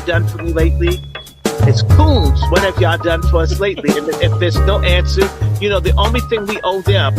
done for me lately? It's coons. What have y'all done for us lately? And if there's no answer, the only thing we owe them.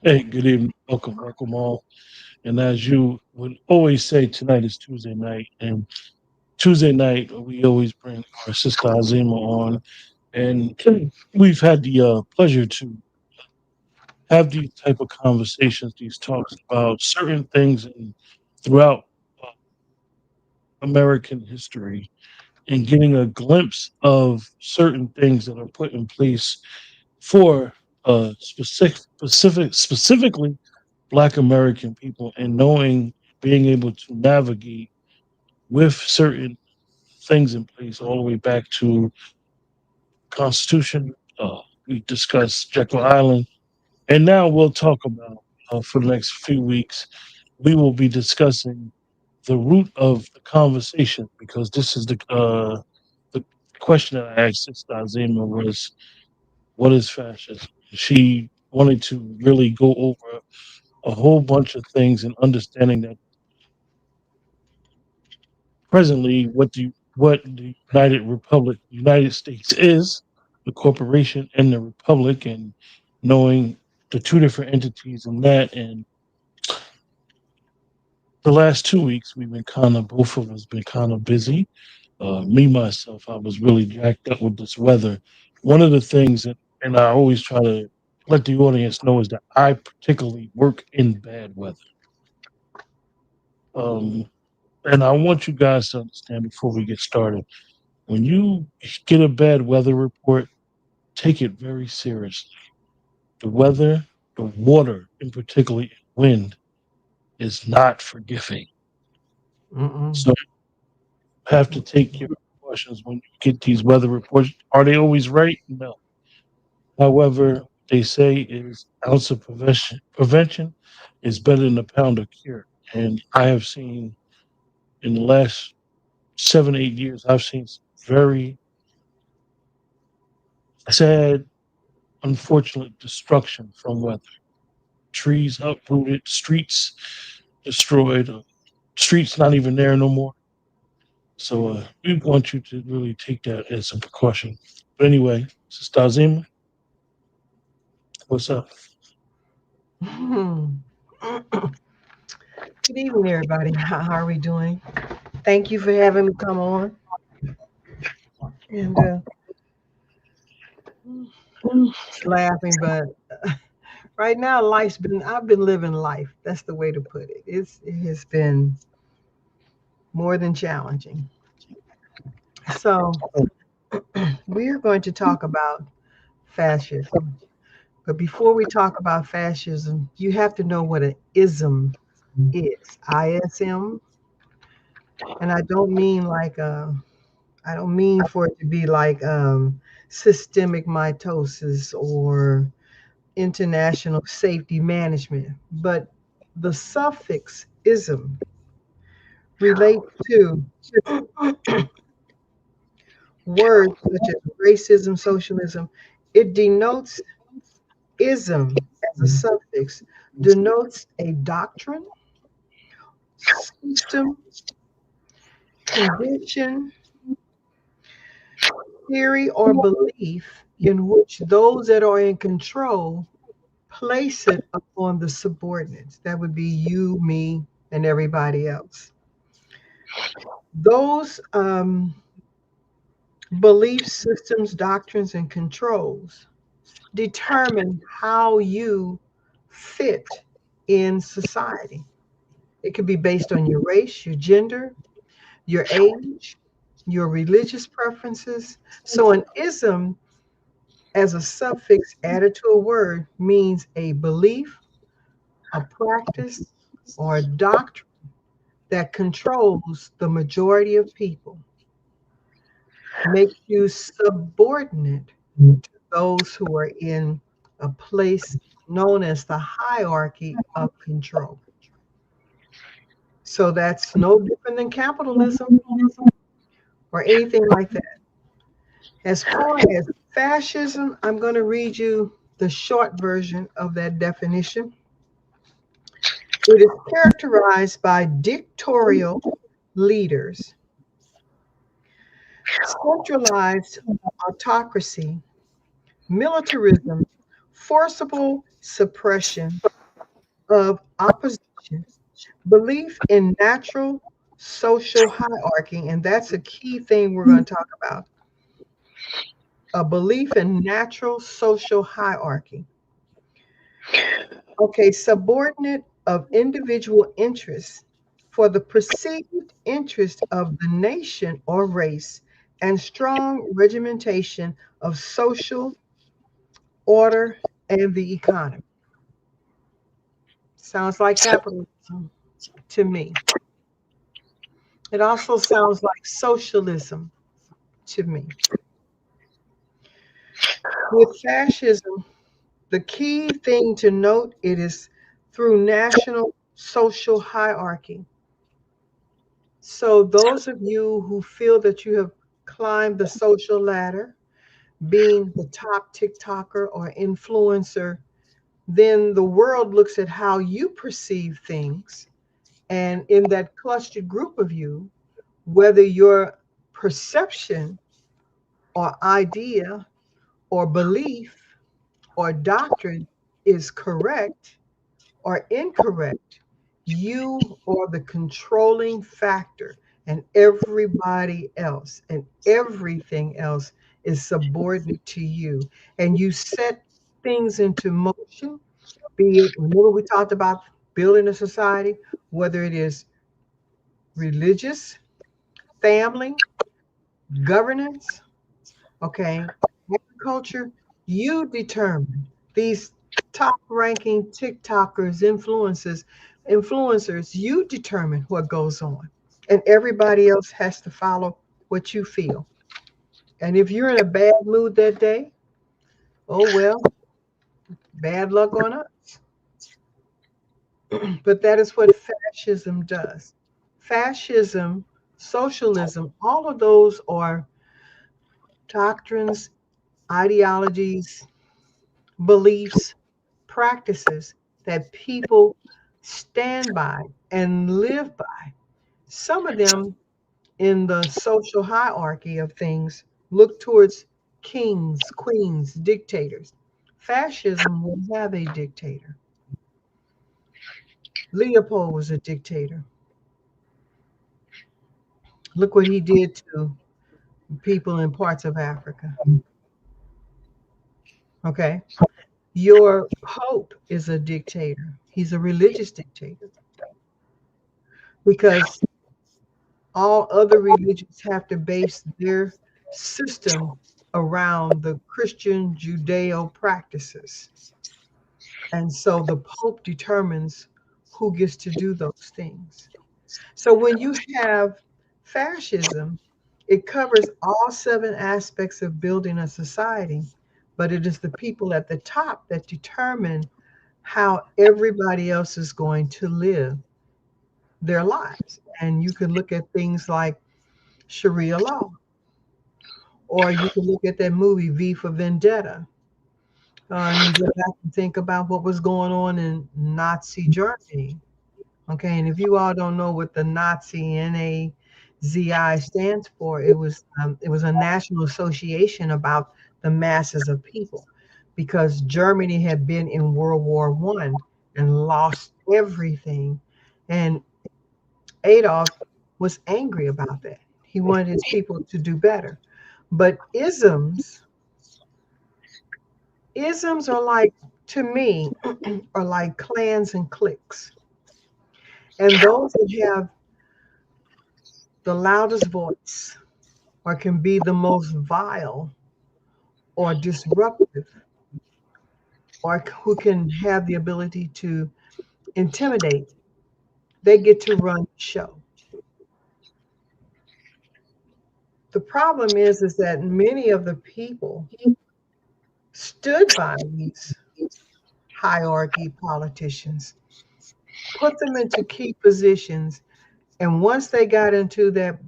Hey, good evening. Welcome all. And as you would always say, tonight is Tuesday night. And Tuesday night, we always bring our sister Azima on. And we've had the pleasure to have these type of conversations, these talks about certain things throughout uh, American history and getting a glimpse of certain things that are put in place for specifically Black American people, and knowing, being able to navigate with certain things in place all the way back to Constitution. We discussed Jekyll Island, and now we'll talk about for the next few weeks. We will be discussing the root of the conversation, because this is the question that I asked Sister Azima was, "What is fascism?" She wanted to really go over a whole bunch of things and understanding that presently what the United States is, the corporation and the republic, and knowing the two different entities in that. And the last 2 weeks we've been both of us been kind of busy. Me myself, I was really jacked up with this weather. One of the things that, and I always try to let the audience know, is that I particularly work in bad weather. Um, and I want you guys to understand before we get started, when you get a bad weather report, take it very seriously. The weather, the water, in particular, wind, is not forgiving. Mm-mm. So you have to take your precautions when you get these weather reports. Are they always right? No. However, they say is ounce of prevention is better than a pound of cure. And I have seen in the last 7, 8 years, I've seen some very sad, unfortunate destruction from weather. Trees uprooted, streets destroyed, streets not even there no more. So we want you to really take that as a precaution. But anyway, Sister Azima, what's up? Good evening, everybody. How are we doing? Thank you for having me come on. And just laughing, but right now, I've been living life. That's the way to put it. It has been more than challenging. So we're going to talk about fascism. But before we talk about fascism, you have to know what an ism is. ISM. And I don't mean for it to be like systemic mitosis or international safety management, but the suffix ism relates to words such as racism, socialism. It denotes ism as a suffix, denotes a doctrine, system, condition, theory, or belief in which those that are in control place it upon the subordinates. That would be you, me, and everybody else. Those belief systems, doctrines, and controls determine how you fit in society. It could be based on your race, your gender, your age, your religious preferences. So an ism, as a suffix added to a word, means a belief, a practice, or a doctrine that controls the majority of people, makes you subordinate to those who are in a place known as the hierarchy of control. So that's no different than capitalism or anything like that. As far as fascism, I'm going to read you the short version of that definition. It is characterized by dictatorial leaders, centralized autocracy, militarism, forcible suppression of opposition, belief in natural social hierarchy, and that's a key thing we're going to talk about. A belief in natural social hierarchy. Okay, subordinate of individual interests for the perceived interest of the nation or race, and strong regimentation of social order and the economy. Sounds like capitalism to me. It also sounds like socialism to me. With fascism, the key thing to note, it is through national social hierarchy. So those of you who feel that you have climbed the social ladder, being the top TikToker or influencer, then the world looks at how you perceive things. And in that clustered group of you, whether your perception or idea or belief or doctrine is correct or incorrect, you are the controlling factor, and everybody else and everything else is subordinate to you. And you set things into motion, be it, remember we talked about building a society, whether it is religious, family, governance, okay, agriculture, you determine. These top ranking TikTokers, influencers, you determine what goes on. And everybody else has to follow what you feel. And if you're in a bad mood that day, oh well, bad luck on us. But that is what fascism does. Fascism, socialism, all of those are doctrines, ideologies, beliefs, practices that people stand by and live by. Some of them in the social hierarchy of things look towards kings, queens, dictators. Fascism will have a dictator. Leopold was a dictator. Look what he did to people in parts of Africa. Okay. Your Pope is a dictator. He's a religious dictator because all other religions have to base their system around the Christian Judeo practices. And so the Pope determines who gets to do those things. So when you have fascism, it covers all seven aspects of building a society, but it is the people at the top that determine how everybody else is going to live their lives. And you can look at things like Sharia law, or you can look at that movie V for Vendetta. And you go back and think about what was going on in Nazi Germany. Okay, and if you all don't know what the Nazi NAZI stands for, it was a national association about the masses of people, because Germany had been in World War I and lost everything, and Adolf was angry about that. He wanted his people to do better. But isms are like, to me, are like clans and cliques. And those that have the loudest voice or can be the most vile or disruptive or who can have the ability to intimidate, they get to run the show. The problem is that many of the people stood by these hierarchy politicians, put them into key positions, and once they got into that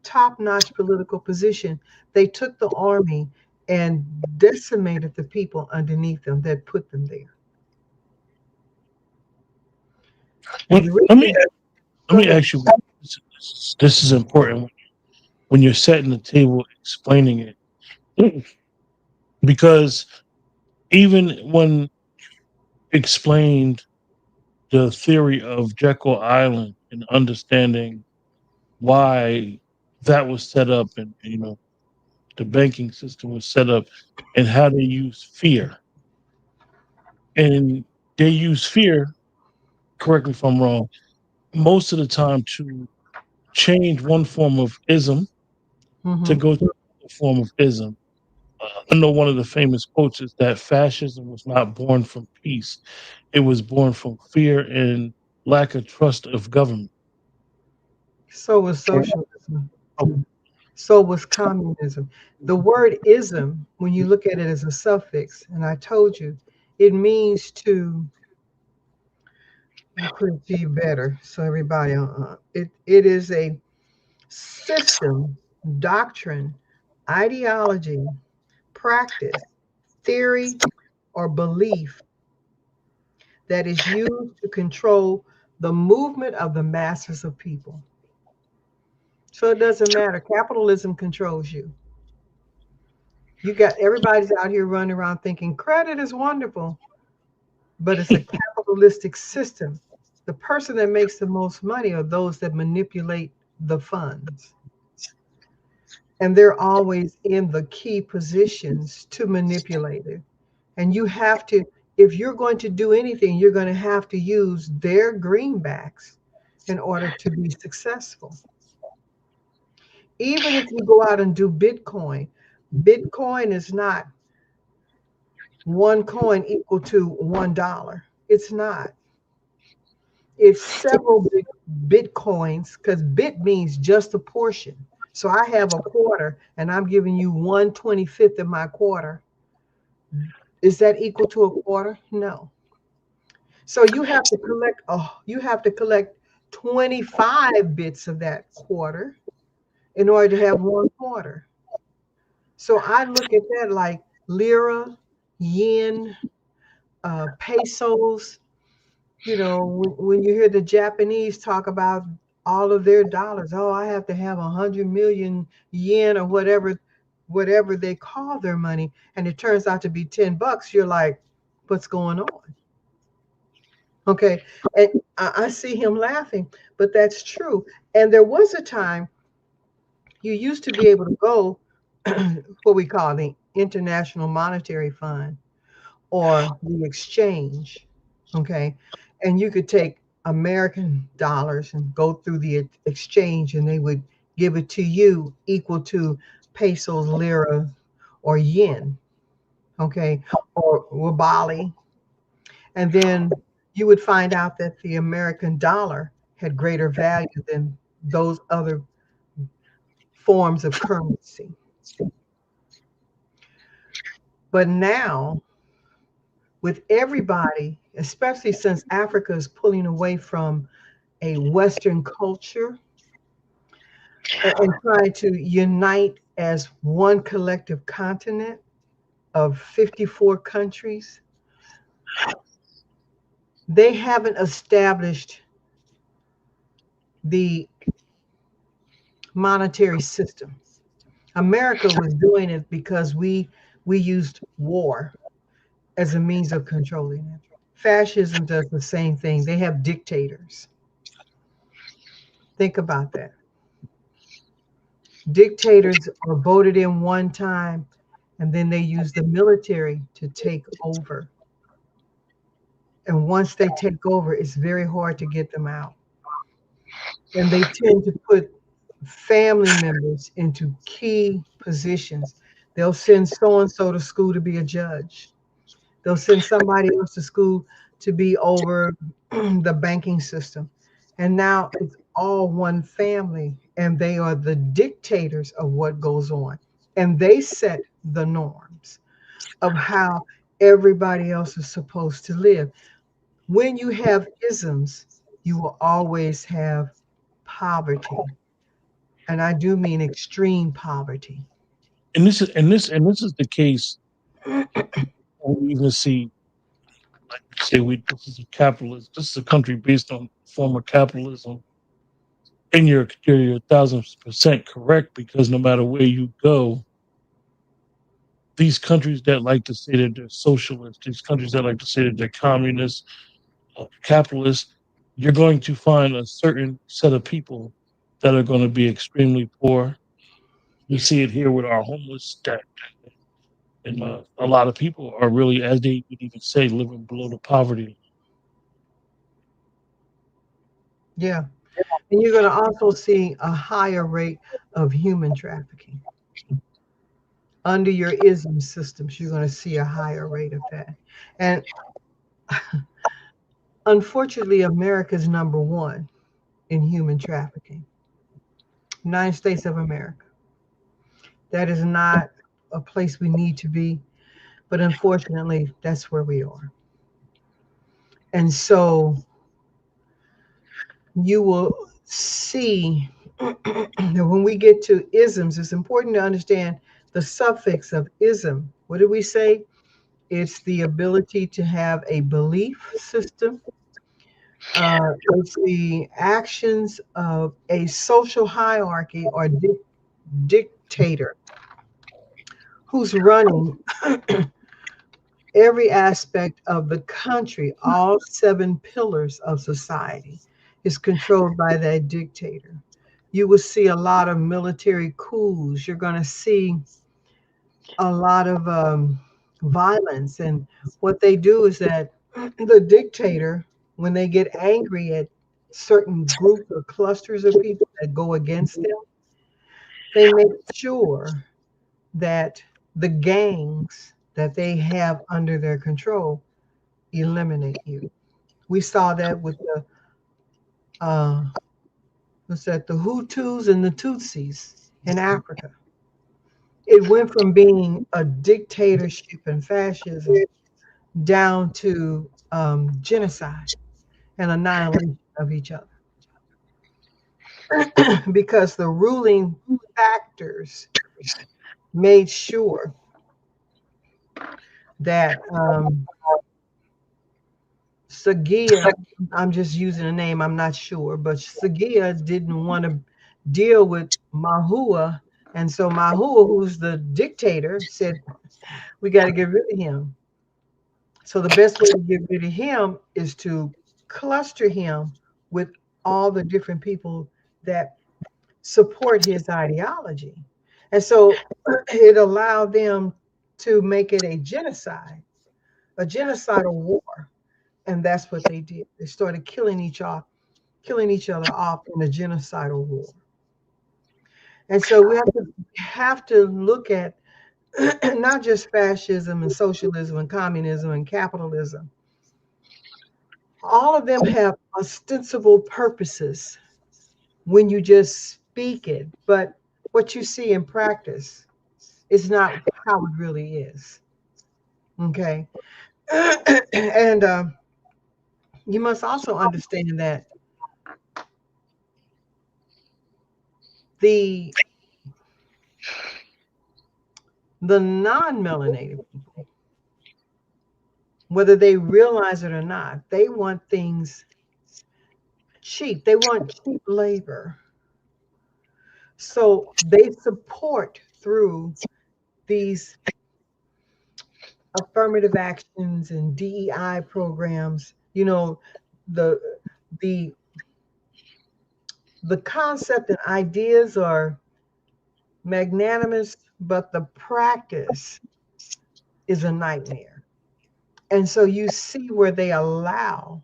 top-notch political position, they took the army and decimated the people underneath them that put them there. Well, And the let me reason, let go me ahead. ask you. This is important when you're setting the table, explaining it, because even when explained the theory of Jekyll Island and understanding why that was set up, and the banking system was set up, and how they use fear, and they use fear. Correct me if I'm wrong. Most of the time to change one form of ism to Hmm. go to another form of ism. I know one of the famous quotes is that fascism was not born from peace; it was born from fear and lack of trust of government. So was socialism. So was communism. The word ism, when you look at it as a suffix, and I told you, it means to, let me put it to you better so everybody, it is a system, doctrine, ideology, practice, theory, or belief that is used to control the movement of the masses of people. So it doesn't matter. Capitalism controls you. You got everybody's out here running around thinking credit is wonderful, but it's a capitalistic system. The person that makes the most money are those that manipulate the funds. And they're always in the key positions to manipulate it. And you have to, if you're going to do anything, you're going to have to use their greenbacks in order to be successful. Even if you go out and do Bitcoin, Bitcoin is not one coin equal to $1. It's not. It's several Bitcoins because bit means just a portion. So I have a quarter and I'm giving you 1/25 of my quarter. Is that equal to a quarter? No. So you have to collect 25 bits of that quarter in order to have one quarter. So I look at that like lira, yen, pesos. You know, when you hear the Japanese talk about all of their dollars, oh, I have to have 100 million yen or whatever they call their money, and it turns out to be $10. You're like, what's going on? Okay, and I see him laughing, but that's true. And there was a time you used to be able to go what we call the International Monetary Fund or the exchange, okay? And you could take American dollars and go through the exchange and they would give it to you equal to pesos, lira, or yen, okay? Or wabali. And then you would find out that the American dollar had greater value than those other forms of currency. But now, with everybody, especially since Africa is pulling away from a Western culture and trying to unite as one collective continent of 54 countries, they haven't established the monetary system. America was doing it because we used war as a means of controlling it. Fascism does the same thing. They have dictators. Think about that. Dictators are voted in one time, and then they use the military to take over. And once they take over, it's very hard to get them out. And they tend to put family members into key positions. They'll send so and so to school to be a judge. They'll send somebody else to school to be over the banking system. And now it's all one family, and they are the dictators of what goes on. And they set the norms of how everybody else is supposed to live. When you have isms, you will always have poverty. And I do mean extreme poverty. And this is the case. We even see, like you say, we this is a capitalist. This is a country based on former capitalism. And you're 1,000% correct, because no matter where you go, these countries that like to say that they're socialist, these countries that like to say that they're communist, capitalist, you're going to find a certain set of people that are going to be extremely poor. You see it here with our homeless, that and a lot of people are really, as they would even say, living below the poverty. Yeah. And you're going to also see a higher rate of human trafficking. Under your ism systems, you're going to see a higher rate of that. And unfortunately, America's number one in human trafficking. United States of America. That is not a place we need to be, but unfortunately, that's where we are. And so you will see that when we get to isms, it's important to understand the suffix of ism. What did we say? It's the ability to have a belief system. It's the actions of a social hierarchy or dictator who's running every aspect of the country. All seven pillars of society is controlled by that dictator. You will see a lot of military coups. You're going to see a lot of violence. And what they do is that the dictator, when they get angry at certain groups or clusters of people that go against them, they make sure that the gangs that they have under their control eliminate you. We saw that with the uh, what's that? The Hutus and the Tutsis in Africa. It went from being a dictatorship and fascism down to genocide and annihilation of each other because the ruling factors made sure that Sagia, I'm just using a name, I'm not sure, but Sagia didn't want to deal with Mahua. And so Mahua, who's the dictator, said, we got to get rid of him. So the best way to get rid of him is to cluster him with all the different people that support his ideology. And so it allowed them to make it a genocidal war. And that's what they did. They started killing each other off in a genocidal war. And so we have to look at not just fascism and socialism and communism and capitalism. All of them have ostensible purposes when you just speak it, but what you see in practice is not how it really is. Okay. And you must also understand that the the non-melanated people, whether they realize it or not, they want things cheap. They want cheap labor. So they support through these affirmative actions and DEI programs, the the The concept and ideas are magnanimous, but the practice is a nightmare. And so you see where they allow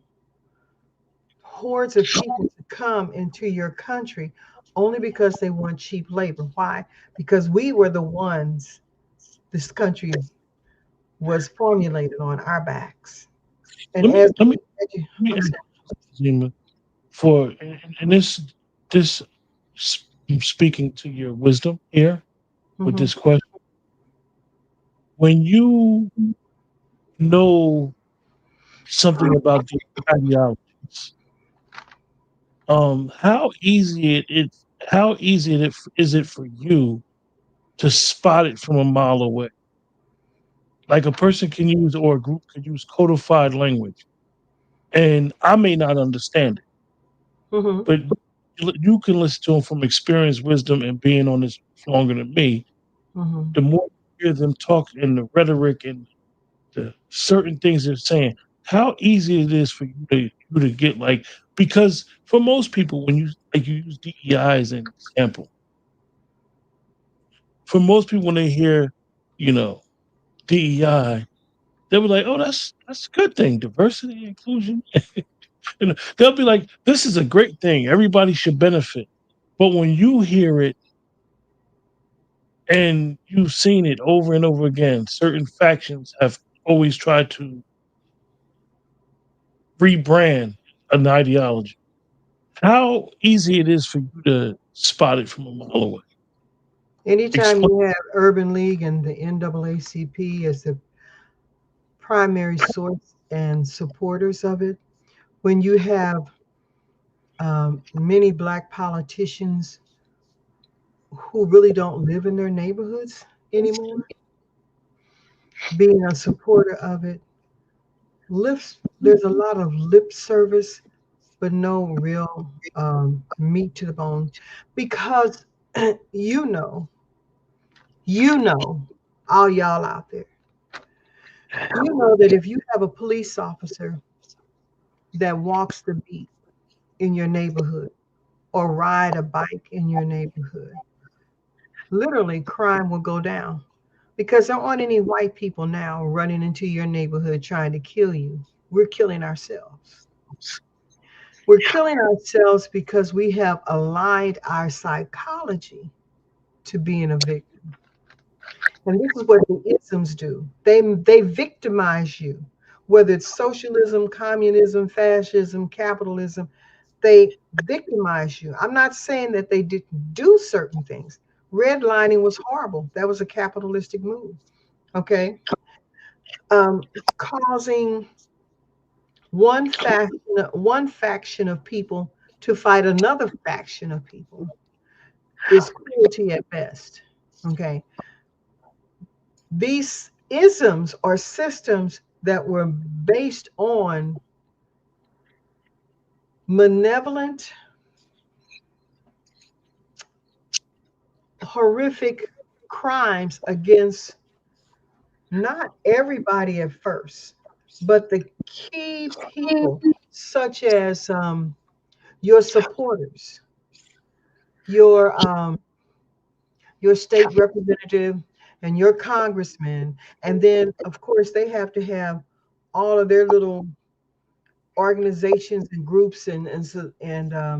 hordes of people to come into your country only because they want cheap labor. Why? Because we were the ones, this country was formulated on our backs. And Let me as let me let me I'm ask sorry. Zima, for and this speaking to your wisdom here with Mhm, this question. When you know something about the ideologies, how easy how easy is it for you to spot it from a mile away? Like a person can use, or a group could use codified language, and I may not understand it, mhm, but you can listen to them from experience, wisdom, and being on this longer than me. mhm. The more you hear them talk in the rhetoric and the certain things they're saying, how easy it is for you to get like, because for most people, when you like you use DEI as an example, for most people when they hear, you know, DEI, they'll be like, oh, that's a good thing, diversity, inclusion. They'll be like, this is a great thing. Everybody should benefit. But when you hear it and you've seen it over and over again, certain factions have always tried to rebrand an ideology. How easy it is for you to spot it from a mile away. Anytime Explain. you have Urban League and the NAACP as the primary source and supporters of it, when you have many Black politicians who really don't live in their neighborhoods anymore, being a supporter of it, there's a lot of lip service, but no real meat to the bone. Because you know, you know, all y'all out there, you know that if you have a police officer that walks the beat in your neighborhood or ride a bike in your neighborhood, literally crime will go down because there aren't any white people now running into your neighborhood trying to kill you. We're killing ourselves. We're killing ourselves because we have aligned our psychology to being a victim. And this is what the isms do. They victimize you, whether it's socialism, communism, fascism, capitalism, they victimize you. I'm not saying that they didn't do certain things. Redlining was horrible. That was a capitalistic move. Okay. Causing one faction of people to fight another faction of people is cruelty at best. Okay. These isms are systems that were based on malevolent, horrific crimes against not everybody at first, but the key people, such as your supporters, your um, your state representative, and your congressman, and then of course they have to have all of their little organizations and groups and uh,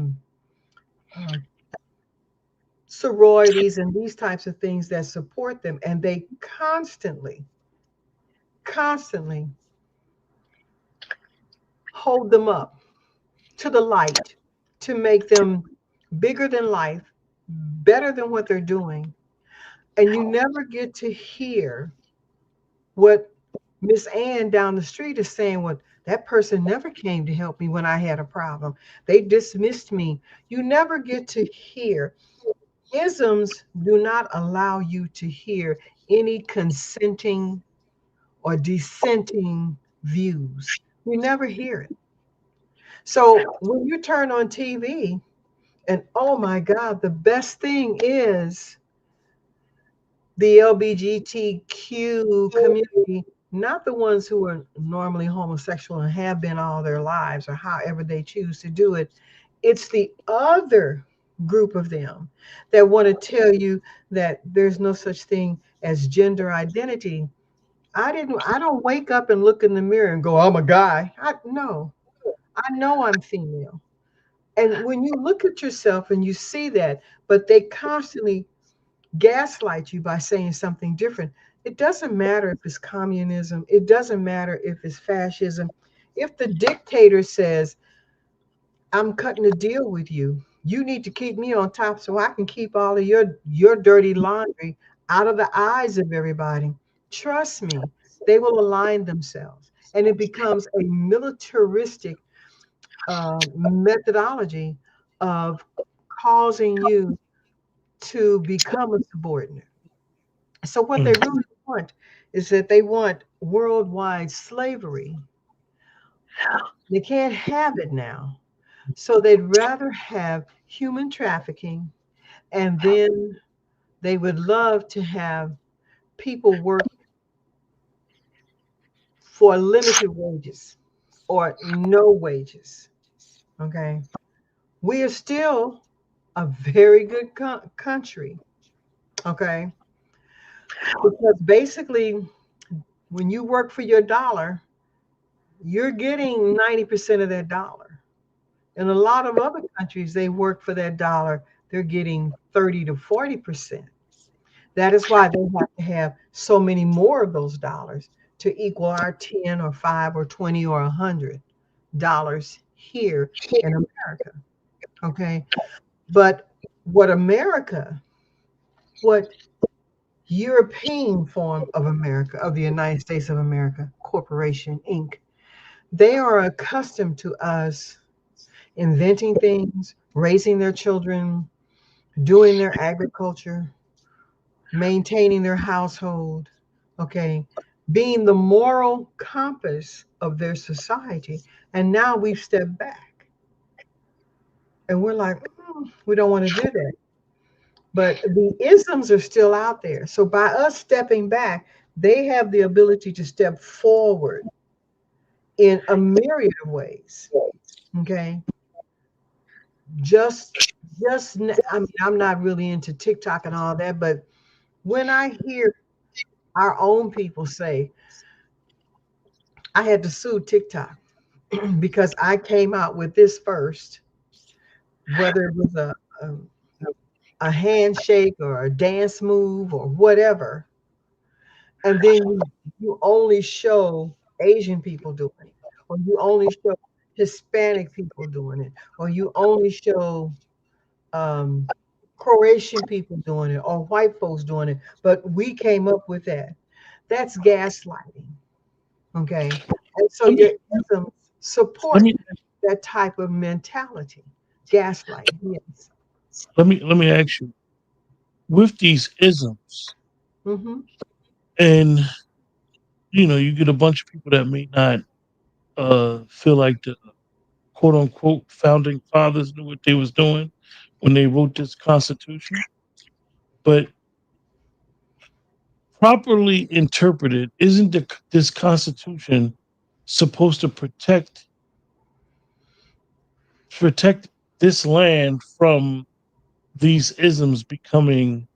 sororities and these types of things that support them, and they constantly hold them up to the light to make them bigger than life, better than what they're doing. And you never get to hear what Miss Ann down the street is saying, what that person never came to help me when I had a problem. They dismissed me. You never get to hear. Isms do not allow you to hear any consenting or dissenting views. You never hear it. So when you turn on TV, and oh my God, the best thing is the LGBTQ community, not the ones who are normally homosexual and have been all their lives or however they choose to do it. it's the other group of them that want to tell you that there's no such thing as gender identity. I don't wake up and look in the mirror and go, I'm a guy. No, I know I'm female. And when you look at yourself and you see that, but they constantly gaslight you by saying something different. It doesn't matter if it's communism, it doesn't matter if it's fascism. If the dictator says, I'm cutting a deal with you, you need to keep me on top so I can keep all of your dirty laundry out of the eyes of everybody. Trust me, they will align themselves. And it becomes a militaristic methodology of causing you to become a subordinate. So what they Mm. really want is that they want worldwide slavery. They can't have it now. So they'd rather have human trafficking, and then they would love to have people work for limited wages or no wages. Okay. We are still a very good country. Okay. Because basically, when you work for your dollar, you're getting 90% of that dollar. In a lot of other countries, they work for that dollar, they're getting 30 to 40%. That is why they have to have so many more of those dollars to equal our 10 or 5 or 20 or $100 here in America. Okay. But what America, what European form of America, of the United States of America, Corporation Inc., they are accustomed to us inventing things, raising their children, doing their agriculture, maintaining their household, okay, being the moral compass of their society. And now we've stepped back and we're like, we don't want to do that. But the isms are still out there. So by us stepping back, they have the ability to step forward in a myriad of ways. Okay. Just, I mean, I'm not really into TikTok and all that, but when I hear our own people say, I had to sue TikTok because I came out with this first, whether it was a, a handshake or a dance move or whatever, and then you only show Asian people doing it, or you only show Hispanic people doing it, or you only show um, Croatian people doing it, or white folks doing it. But we came up with that. That's gaslighting. Okay. And so Let your me isms let support me that type of mentality. Gaslighting, yes. let me ask you, with these isms, Mm-hmm. and you get a bunch of people that may not feel like the quote unquote founding fathers knew what they was doing when they wrote this constitution, but properly interpreted, isn't this constitution supposed to protect this land from these isms becoming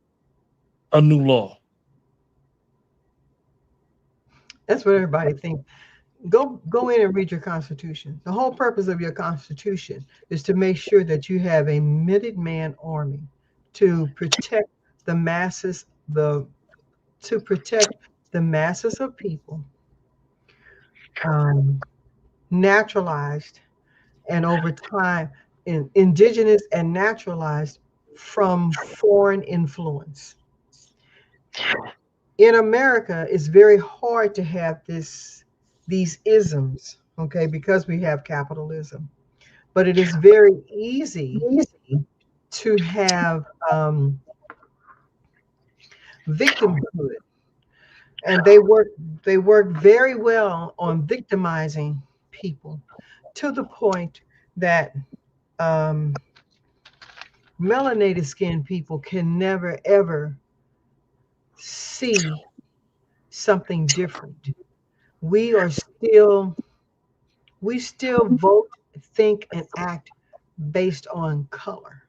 a new law? That's what everybody thinks. Go in and read your constitution. The whole purpose of your constitution is to make sure that you have a Minuteman army to protect the masses, the to protect the masses of people, um, naturalized and over time, indigenous and naturalized from foreign influence. In America, it's very hard to have these isms, okay, because we have capitalism. But it is very easy to have victimhood, and they work very well on victimizing people to the point that um, melanated skinned people can never ever see something different. We are still we still vote, think, and act based on color.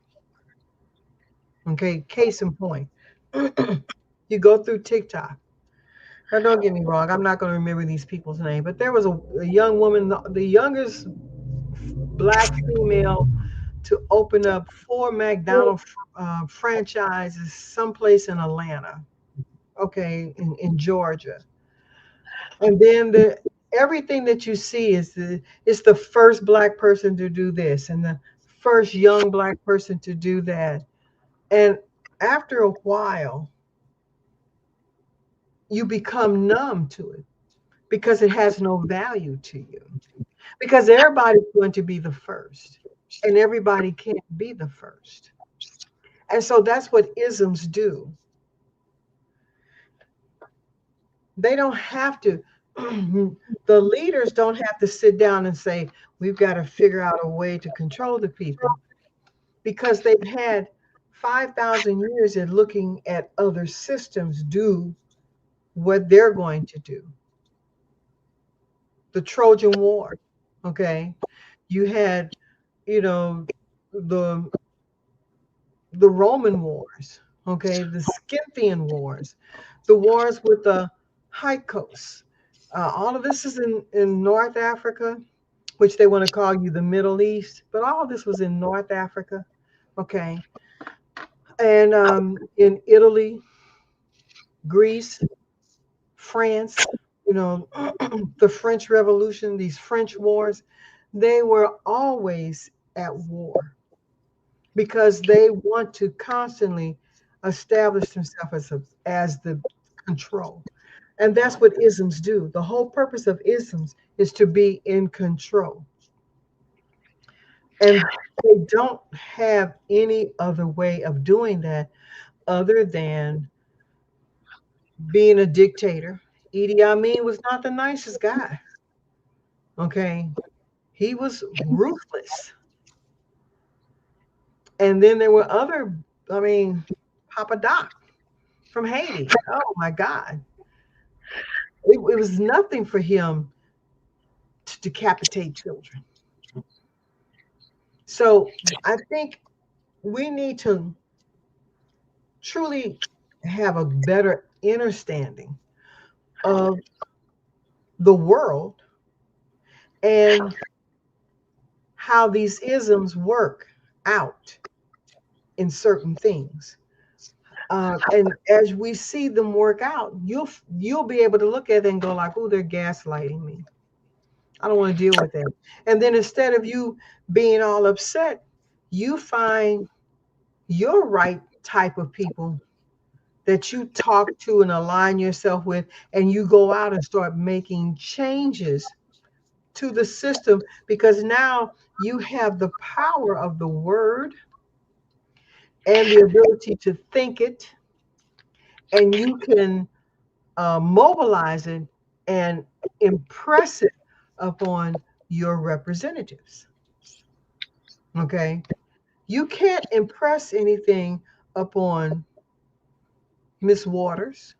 Okay, case in point, you go through TikTok. Now, don't get me wrong, I'm not going to remember these people's name, but there was a young woman, the youngest black female to open up 4 McDonald's franchises someplace in Atlanta, okay, in Georgia. And then everything that you see is it's the first black person to do this and the first young black person to do that. And after a while, you become numb to it because it has no value to you. Because everybody's going to be the first, and everybody can't be the first. And so that's what isms do. They don't have to, the leaders don't have to sit down and say, we've got to figure out a way to control the people because they've had 5,000 years in looking at other systems do what they're going to do. The Trojan War, okay? You had, you know, the Roman wars, okay, the Scythian wars, the wars with the Hyksos. All of this is in North Africa, which they want to call you the Middle East, but all of this was in North Africa, okay, and in Italy, Greece, France, you know, the French Revolution, these French wars, they were always at war because they want to constantly establish themselves as the control. And that's what isms do. The whole purpose of isms is to be in control. And they don't have any other way of doing that other than being a dictator. Idi Amin was not the nicest guy. Okay. He was ruthless. And then there were other, I mean, Papa Doc from Haiti. Oh my God. It was nothing for him to decapitate children. So I think we need to truly have a better understanding of the world and how these isms work out in certain things. And as we see them work out, you'll be able to look at it and go like, "Oh, they're gaslighting me. I don't want to deal with that." And then instead of you being all upset, you find your right type of people that you talk to and align yourself with, and you go out and start making changes to the system because now you have the power of the word and the ability to think it, and you can mobilize it and impress it upon your representatives. Okay. You can't impress anything upon Miss Waters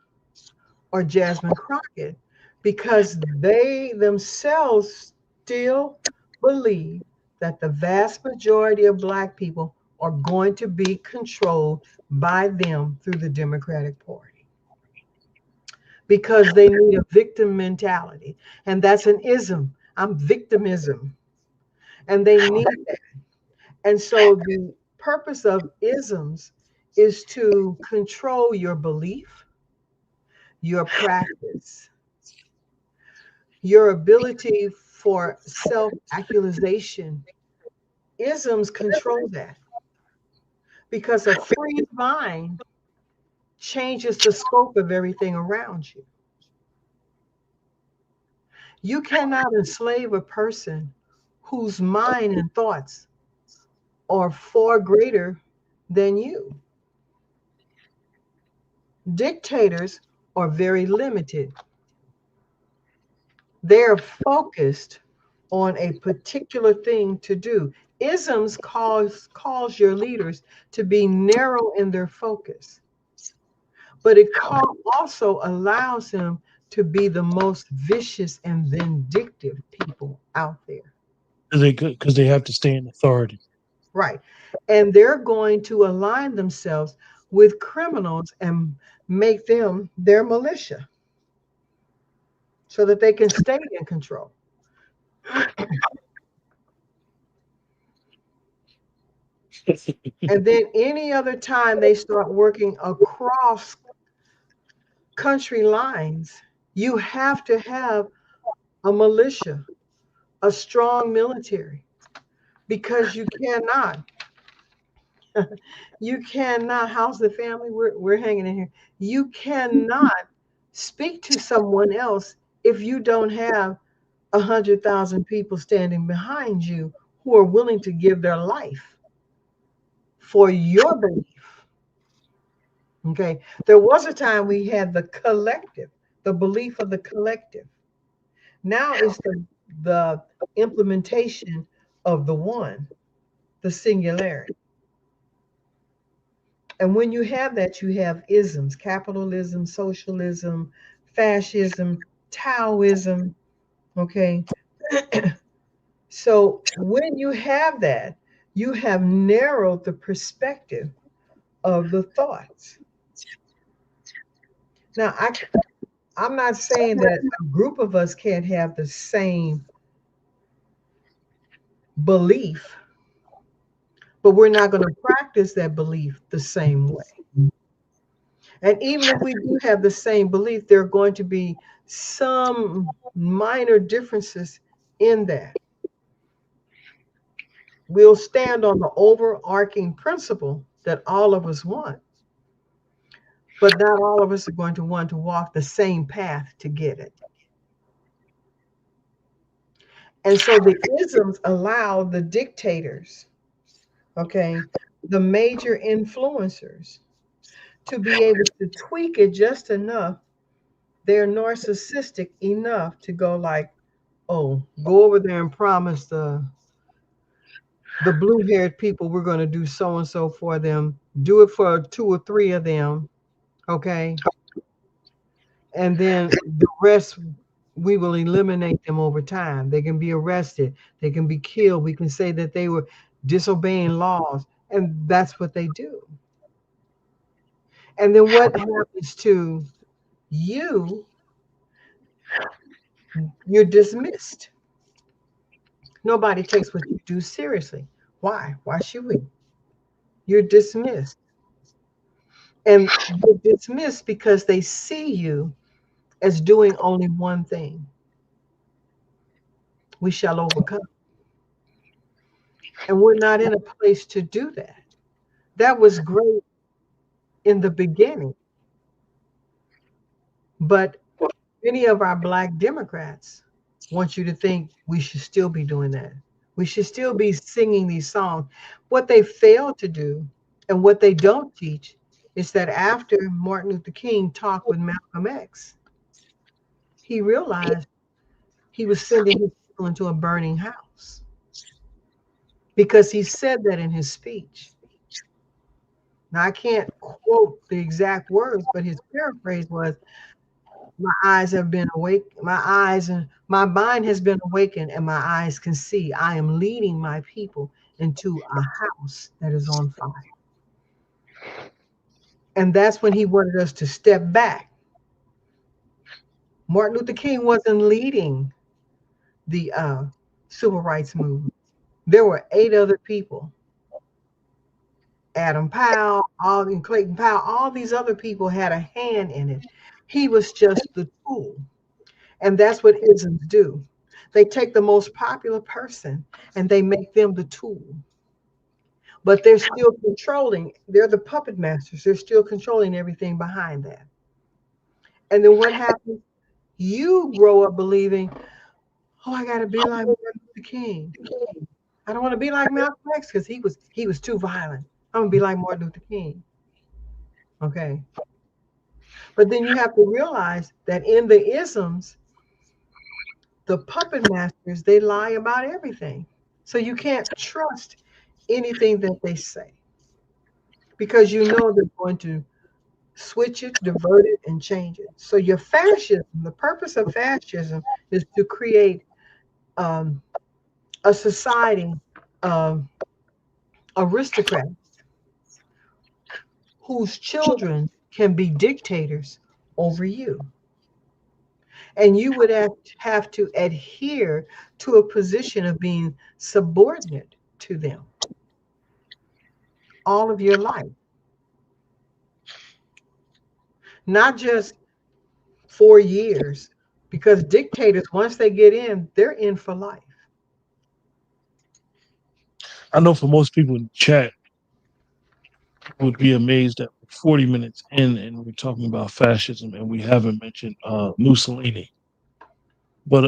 or Jasmine Crockett because they themselves still believe that the vast majority of Black people are going to be controlled by them through the Democratic Party because they need a victim mentality. And that's an ism. I'm victimism. And they need that. And so the purpose of isms is to control your belief, your practice, your ability for self-actualization. Isms control that because a free mind changes the scope of everything around you. You cannot enslave a person whose mind and thoughts are far greater than you. Dictators are very limited. They're focused on a particular thing to do. Isms cause your leaders to be narrow in their focus, but it also allows them to be the most vicious and vindictive people out there. Because they have to stay in authority. Right. And they're going to align themselves with criminals and make them their militia so that they can stay in control. And then any other time they start working across country lines, you have to have a militia, a strong military, because you cannot, how's the family? We're hanging in here. You cannot speak to someone else if you don't have 100,000 people standing behind you who are willing to give their life for your belief. Okay. There was a time we had the collective, the belief of the collective. Now it's the implementation of the one, the singularity. And when you have that, you have isms, capitalism, socialism, fascism, Taoism. Okay. So when you have that, you have narrowed the perspective of the thoughts. Now, I'm not saying that a group of us can't have the same belief, but we're not going to practice that belief the same way. And even if we do have the same belief, there are going to be some minor differences in that. We'll stand on the overarching principle that all of us want, but not all of us are going to want to walk the same path to get it. And so the isms allow the dictators, okay, the major influencers, to be able to tweak it just enough. They're narcissistic enough to go like, oh, go over there and promise the blue-haired people we're going to do so and so for them. Do it for two or three of them, okay? And then the rest, we will eliminate them over time. They can be arrested, they can be killed. We can say that they were disobeying laws, and that's what they do. And then what happens to you? You're dismissed. Nobody takes what you do seriously. Why? Why should we? You're dismissed. And you're dismissed because they see you as doing only one thing: we shall overcome. And we're not in a place to do that. That was great in the beginning, but many of our Black Democrats want you to think we should still be doing that. We should still be singing these songs. What they fail to do and what they don't teach is that after Martin Luther King talked with Malcolm X, he realized he was sending his people into a burning house because he said that in his speech. Now, I can't quote the exact words, but his paraphrase was, my eyes have been awake, my eyes and my mind has been awakened, and my eyes can see. I am leading my people into a house that is on fire. And that's when he wanted us to step back. Martin Luther King wasn't leading the civil rights movement. There were 8 other people. Adam Powell, all and Clayton Powell, all these other people had a hand in it. He was just the tool. And that's what isms do. They take the most popular person and they make them the tool. But they're still controlling, they're the puppet masters. They're still controlling everything behind that. And then what happens? You grow up believing, oh, I gotta be like Martin Luther King. I don't want to be like Malcolm X because he was too violent. I'm gonna be like Martin Luther King. Okay. But then you have to realize that in the isms, the puppet masters, they lie about everything. So you can't trust anything that they say because you know they're going to switch it, divert it, and change it. So your fascism, the purpose of fascism is to create a society of aristocrats whose children can be dictators over you. And you would have to adhere to a position of being subordinate to them all of your life, not just 4 years, because dictators, once they get in, they're in for life. I know for most people in the chat would be amazed that we're 40 minutes in and we're talking about fascism and we haven't mentioned Mussolini. But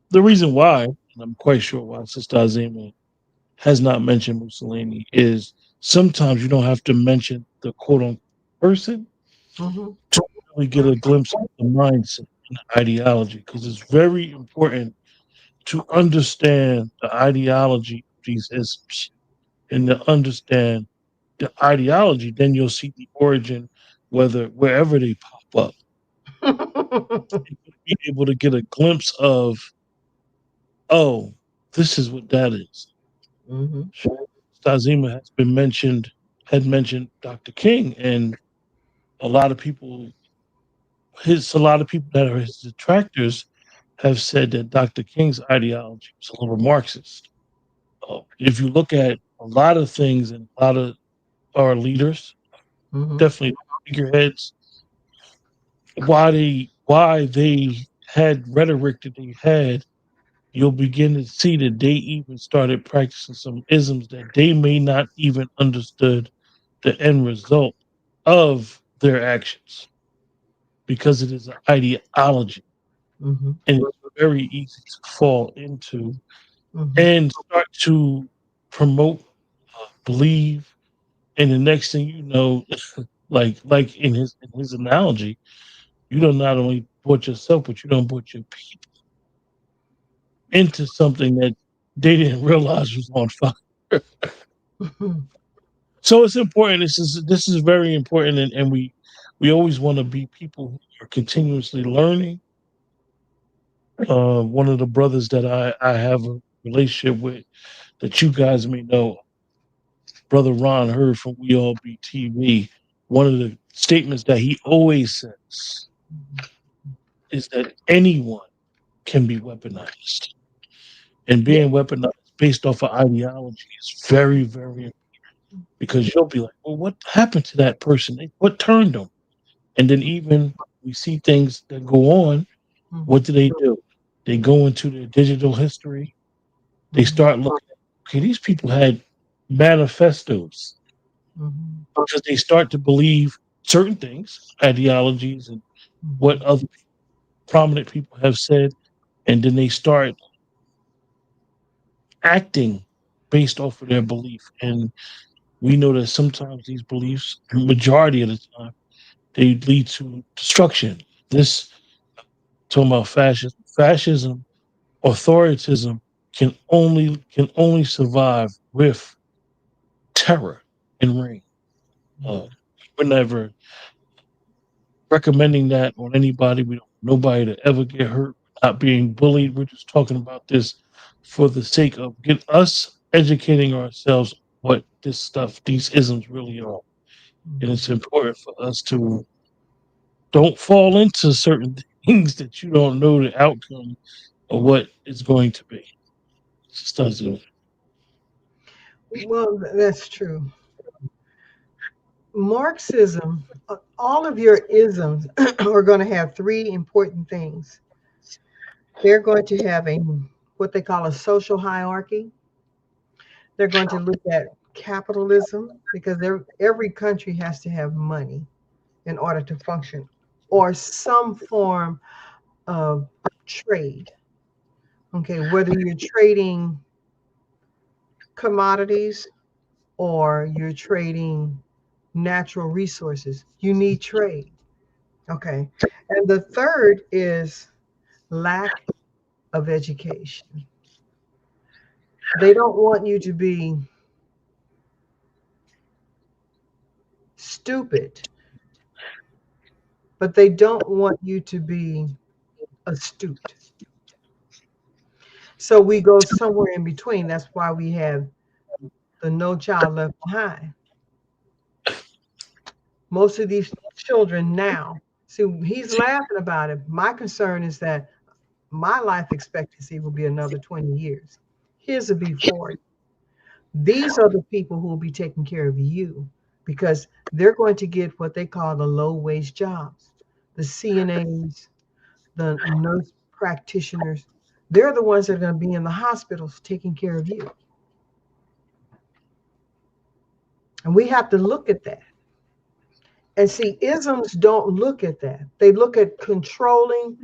the reason why, and I'm quite sure why Sister Azima has not mentioned Mussolini, is sometimes you don't have to mention the quote unquote person Hmm. to really get a glimpse of the mindset and the ideology, because it's very important to understand the ideology of these isms and to understand the ideology, then you'll see the origin, whether wherever they pop up, and you'll be able to get a glimpse of, oh, this is what that is. Hmm. Stazima had mentioned Dr. King, and a lot of people, a lot of people that are his detractors have said that Dr. King's ideology was a little Marxist. If you look at a lot of things and a lot of our leaders, Hmm. definitely figureheads, why they had rhetoric that they had, you'll begin to see that they even started practicing some isms that they may not even understood the end result of their actions, because it is an ideology Hmm. and it's very easy to fall into Hmm. and start to promote, believe, and the next thing you know, like in his analogy, you don't not only put yourself, but you don't put your people into something that they didn't realize was on fire. So it's important. This is very important, and we always want to be people who are continuously learning. One of the brothers that I have a relationship with that you guys may know, Brother Ron Heard from We All Be TV. One of the statements that he always says is that anyone can be weaponized, and Yeah. being weaponized based off of ideology is very, very important, because you'll be like, well, what happened to that person? What turned them? And then even we see things that go on. Hmm. What do? They go into their digital history. They Hmm. start looking at, okay, these people had manifestos, Hmm. because they start to believe certain things, ideologies, and what Hmm. other prominent people have said. And then they start acting based off of their belief. And we know that sometimes these beliefs, majority of the time, they lead to destruction. This, talking about fascism, authoritarianism can only survive with terror and reign. Uh, we're never recommending that on anybody. We don't want nobody to ever get hurt, not being bullied. We're just talking about this for the sake of get us educating ourselves what this stuff, these isms really are. And it's important for us to don't fall into certain things that you don't know the outcome of what it's going to be. It just doesn't. Well, that's true. Marxism, all of your isms are going to have three important things. They're going to have a what they call a social hierarchy. They're going to look at capitalism because every country has to have money in order to function, or some form of trade. Okay, whether you're trading commodities or you're trading natural resources, you need trade. Okay. And the third is lack of education. They don't want you to be stupid, but they don't want you to be astute. So we go somewhere in between. That's why we have the No Child Left Behind. Most of these children now, see, he's laughing about it. My concern is that my life expectancy will be another 20 years. His will be 40. These are the people who will be taking care of you because they're going to get what they call the low wage jobs. The CNAs, the nurse practitioners, they're the ones that are going to be in the hospitals taking care of you. And we have to look at that. And see, isms don't look at that. They look at controlling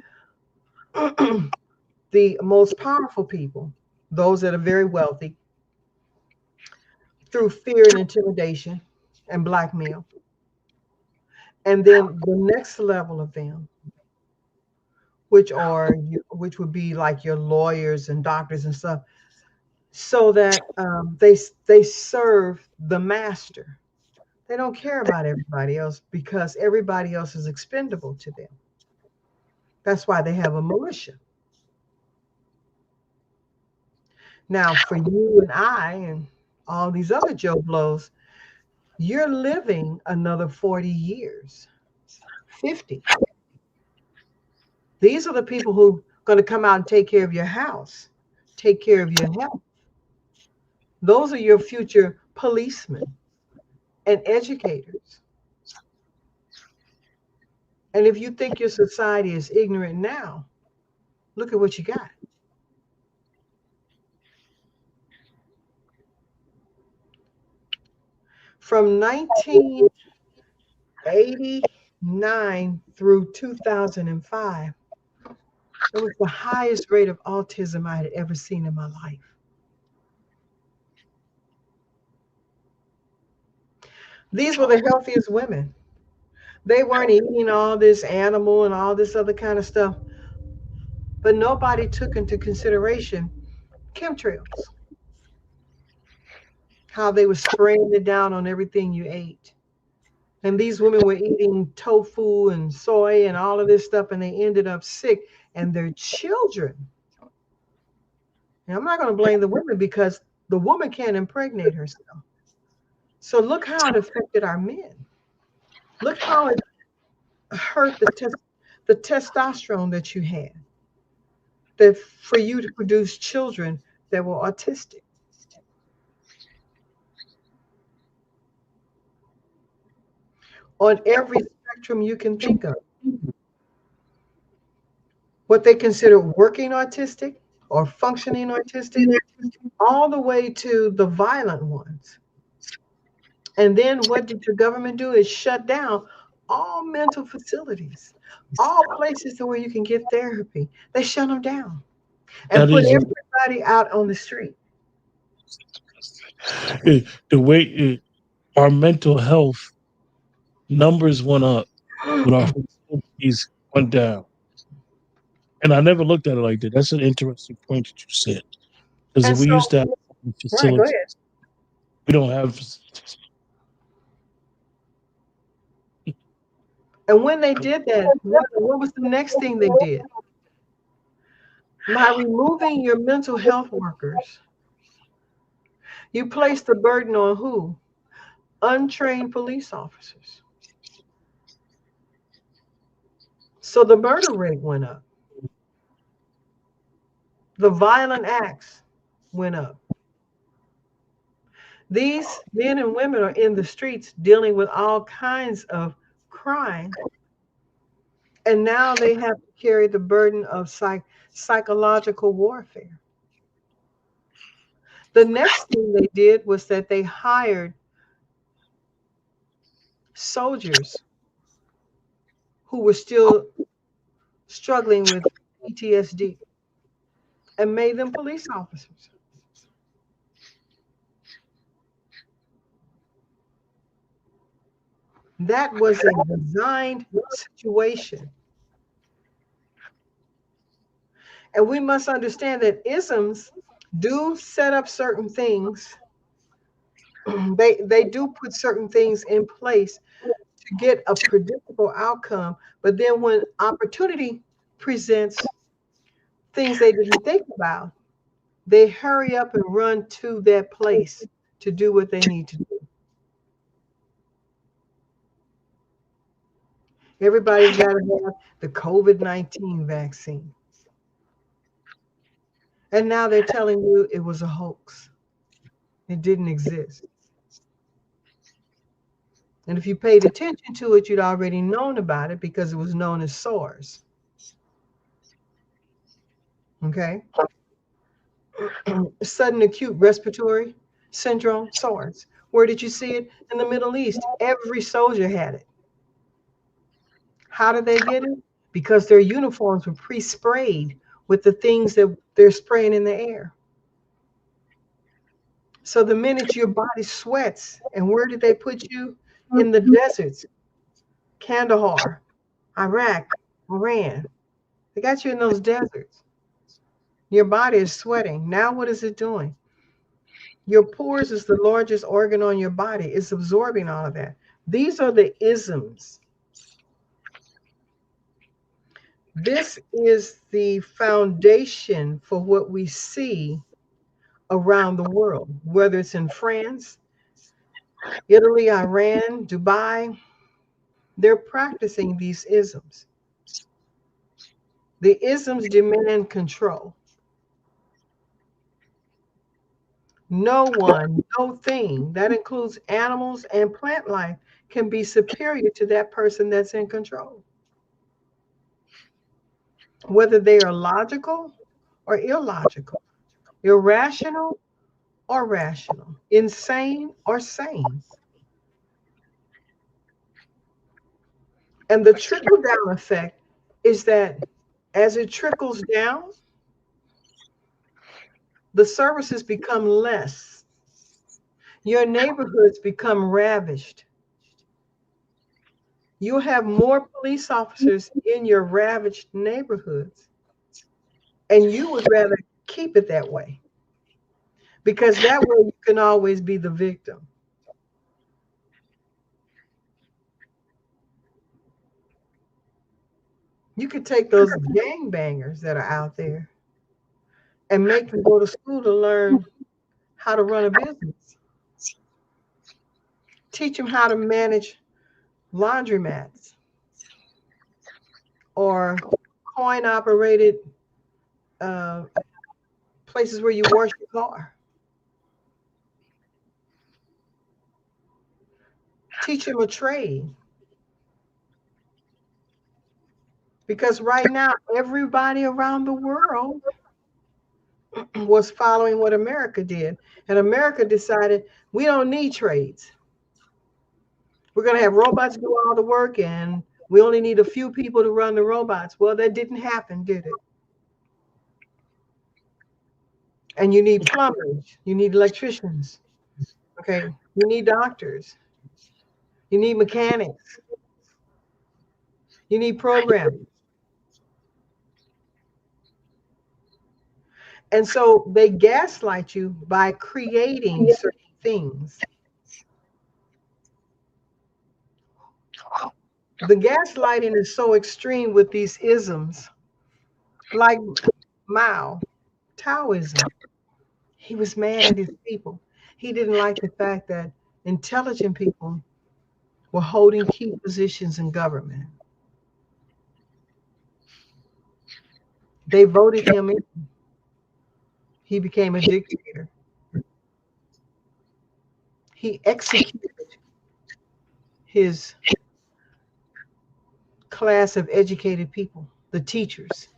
the most powerful people, those that are very wealthy, through fear and intimidation and blackmail. And then the next level of them, which would be like your lawyers and doctors and stuff, so that they serve the master. They don't care about everybody else because everybody else is expendable to them. That's why they have a militia. Now, for you and I and all these other Joe Blows, you're living another 40 years, 50. These are the people who are going to come out and take care of your house, take care of your health. Those are your future policemen and educators. And if you think your society is ignorant now, look at what you got. From 1989 through 2005, it was the highest rate of autism I had ever seen in my life. These were the healthiest women. They weren't eating all this animal and all this other kind of stuff, but nobody took into consideration chemtrails, how they were spraying it down on everything you ate. And these women were eating tofu and soy and all of this stuff, and they ended up sick. And their children, and I'm not going to blame the women because the woman can't impregnate herself. So look how it affected our men. Look how it hurt the testosterone that you had, that for you to produce children that were autistic. On every spectrum you can think of. What they consider working autistic or functioning autistic, all the way to the violent ones. And then what did your government do is shut down all mental facilities, all places where you can get therapy. They shut them down and That put is everybody out on the street. the way our mental health numbers went up when our facilities went down. And I never looked at it like that. That's an interesting point that you said. Because And if we so, used to have right, go facilities, ahead. we don't have facilities. And when they did that, what was the next thing they did? By removing your mental health workers, you place the burden on who? Untrained police officers. So the murder rate went up. The violent acts went up. These men and women are in the streets dealing with all kinds of crime. And now they have to carry the burden of psychological warfare. The next thing they did was that they hired soldiers who were still struggling with PTSD and made them police officers. That was a designed situation. And we must understand that isms do set up certain things. They do put certain things in place to get a predictable outcome. But then when opportunity presents things they didn't think about, they hurry up and run to that place to do what they need to do. Everybody's got to have the COVID-19 vaccine. And now they're telling you it was a hoax. It didn't exist. And if you paid attention to it, you'd already known about it because it was known as SARS. Okay? Sudden acute respiratory syndrome, SARS. Where did you see it? In the Middle East. Every soldier had it. How did they get it? Because their uniforms were pre-sprayed with the things that they're spraying in the air. So the minute your body sweats, and where did they put you? In the deserts, Kandahar, Iraq, Iran. They got you in those deserts. Your body is sweating. Now what is it doing? Your pores is the largest organ on your body. It's absorbing all of that. These are the isms. This is the foundation for what we see around the world, whether it's in France, Italy, Iran, Dubai. They're practicing these isms. The isms demand control. No one, no thing, that includes animals and plant life, can be superior to that person that's in control. Whether they are logical or illogical, irrational or rational, insane or sane. And the trickle down effect is that as it trickles down, the services become less. Your neighborhoods become ravished. You'll have more police officers in your ravaged neighborhoods. And you would rather keep it that way because that way you can always be the victim. You could take those gangbangers that are out there and make them go to school to learn how to run a business. Teach them how to manage laundromats or coin operated places where you wash your car. Teach them a trade. Because right now, everybody around the world was following what America did. And America decided we don't need trades. We're going to have robots do all the work and we only need a few people to run the robots. Well, that didn't happen, did it? And you need plumbers, you need electricians, okay? You need doctors, you need mechanics, you need programmers. And so they gaslight you by creating certain things. The gaslighting is so extreme with these isms, like Mao, Taoism. He was mad at his people. He didn't like the fact that intelligent people were holding key positions in government. They voted him in. He became a dictator. He executed his class of educated people, the teachers.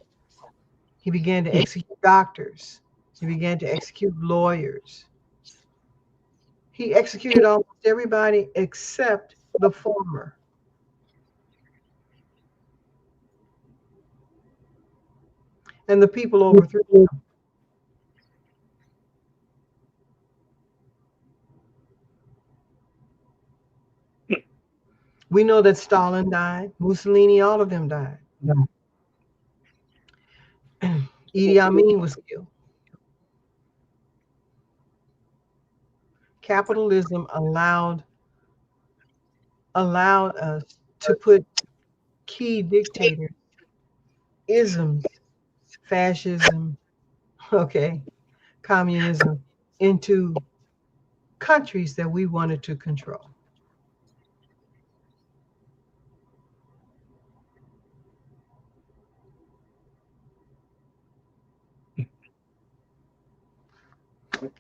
He began to execute doctors. He began to execute lawyers. He executed almost everybody except the former. And the people overthrew him. We know that Stalin died, Mussolini, all of them died. Idi Amin was killed. Capitalism allowed us to put key dictators, isms, fascism, okay, communism into countries that we wanted to control.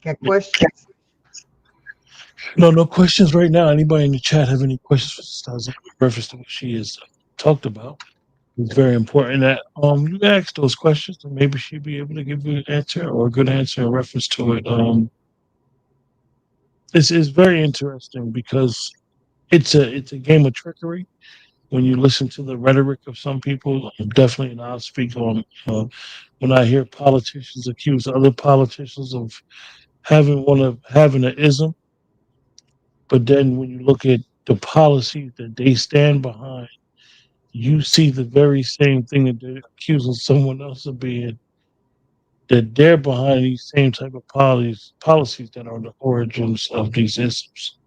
Got questions? No, no questions right now. Anybody in the chat have any questions for Sister in reference to what she has talked about? It's very important that you ask those questions, and maybe she'll be able to give you an answer or a good answer in reference to it. It's very interesting because it's a game of trickery. When you listen to the rhetoric of some people, definitely, and I'll speak on when I hear politicians accuse other politicians of having an ism, but then when you look at the policies that they stand behind, you see the very same thing that they're accusing someone else of being, that they're behind these same type of policies that are the origins of these isms.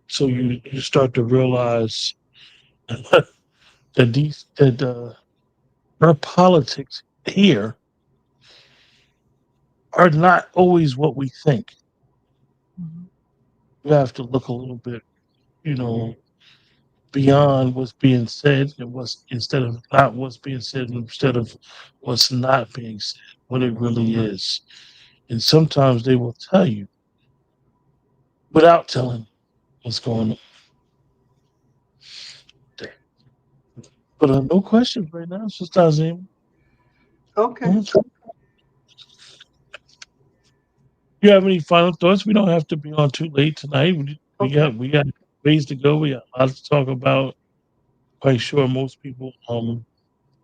So you start to realize that our politics here are not always what we think. Mhm. You have to look a little bit, you know, beyond what's being said and what's instead of not what's being said, instead of what's not being said, what it really is. And sometimes they will tell you without telling what's going on. But no questions right now. It's just Azim. Okay. You have any final thoughts? We don't have to be on too late tonight. Okay. We got ways to go. We got a lot to talk about. Quite sure most people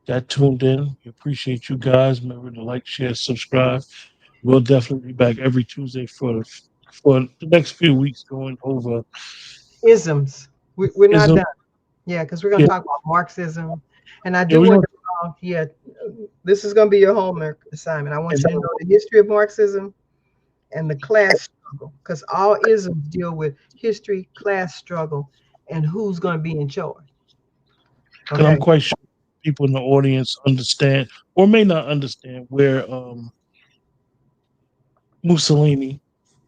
got tuned in. We appreciate you guys. Remember to like, share, subscribe. We'll definitely be back every Tuesday for the next few weeks going over Isms. We're not ism. done. Yeah, because we're going Yeah, to talk about Marxism. And I yeah, do we want don't. to, yeah, this is going to be your homework assignment. I want And you to know the history of Marxism and the class struggle, because all isms deal with history, class struggle, and who's going to be in charge. I'm Okay. quite sure people in the audience understand or may not understand where Mussolini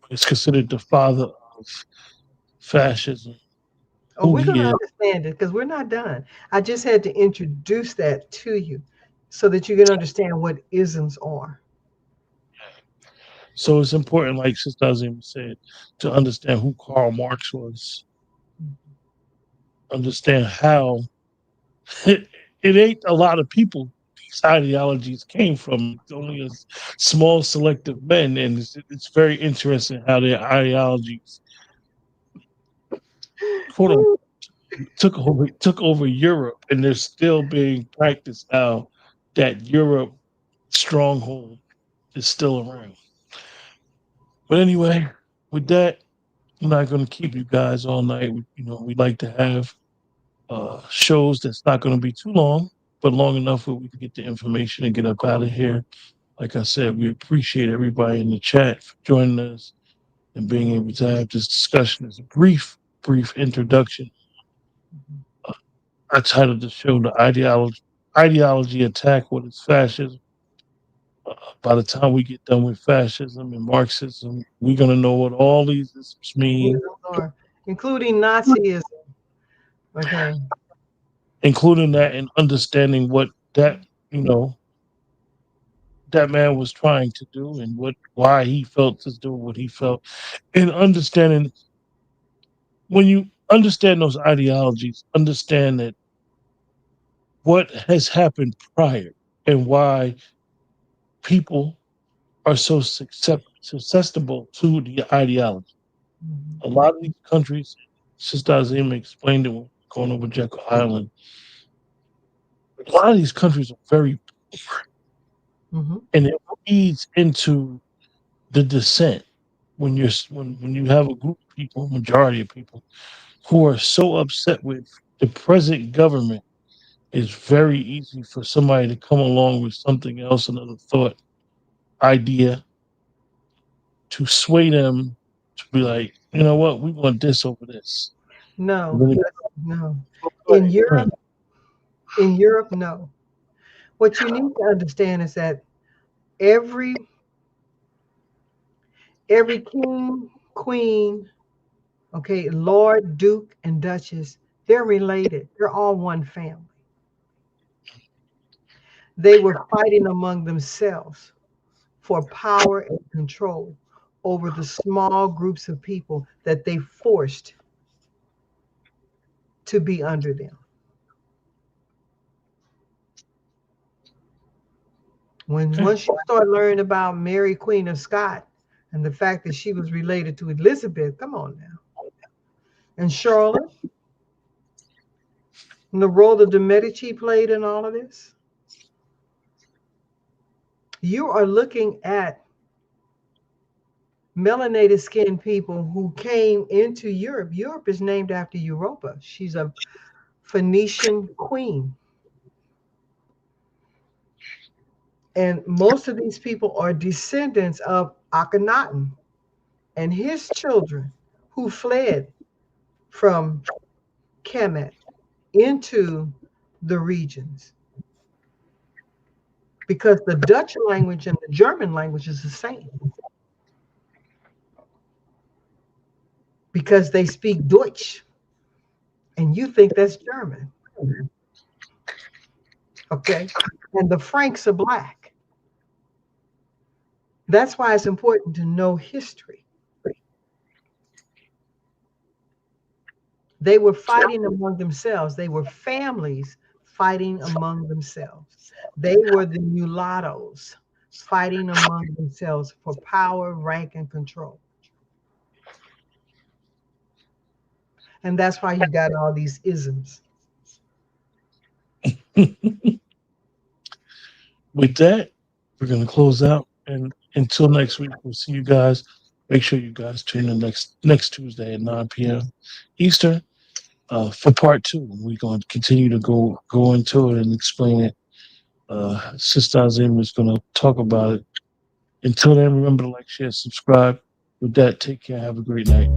is considered the father of fascism, Oh, who we're going he to is. understand it because we're not done. I just had to introduce that to you so that you can understand what isms are. So it's important, like Sister Azim said, to understand who Karl Marx was, understand how it ain't a lot of people these ideologies came from. It's only a small selective men, and it's very interesting how their ideologies quote unquote, took over Europe, and they're still being practiced now. That Europe stronghold is still around. But anyway, with that, I'm not going to keep you guys all night. We like to have shows that's not going to be too long, but long enough where we can get the information and get up out of here. Like I said, we appreciate everybody in the chat for joining us and being able to have this discussion as a brief introduction. Uh, I titled the show "The Ideology Attack: What Is Fascism." By the time we get done with fascism and Marxism, we're gonna know what all these isms mean, Isms are, including Nazism. Okay. including that and understanding what you know that man was trying to do and why he felt to do what he felt, and understanding when you understand those ideologies, understand that what has happened prior and why people are so susceptible to the ideology. Mhm. A lot of these countries, Sister Azima explained it when going over Jekyll Island, a lot of these countries are very poor, Mhm. and it feeds into the dissent when you have a group of people, majority of people, who are so upset with the present government. It's very easy for somebody to come along with something else, another thought, idea, to sway them to be like, you know what, we want this over this. No, Really? no. Go In ahead, go ahead. Europe, no. What you need to understand is that every Every king, queen, okay, lord, duke, and duchess, they're related. They're all one family. They were fighting among themselves for power and control over the small groups of people that they forced to be under them. When Okay. once you start learning about Mary Queen of Scots and the fact that she was related to Elizabeth, come on now, and Charlotte, and the role that the Medici played in all of this, you are looking at melanated skinned people who came into Europe. Europe is named after Europa. She's a Phoenician queen. And most of these people are descendants of Akhenaten and his children who fled from Kemet into the regions because the Dutch language and the German language is the same because they speak Deutsch and you think that's German, okay? And the Franks are black. That's why it's important to know history. They were fighting among themselves. They were families fighting among themselves. They were the mulattoes fighting among themselves for power, rank, and control. And that's why you got all these isms. With that, we're going to close out. And until next week, we'll see you guys. Make sure you guys tune in next Tuesday at 9 p.m. Eastern for part two. We're going to continue to go into it and explain it. Sister Azim is going to talk about it. Until then, remember to like, share, subscribe. With that, take care. Have a great night.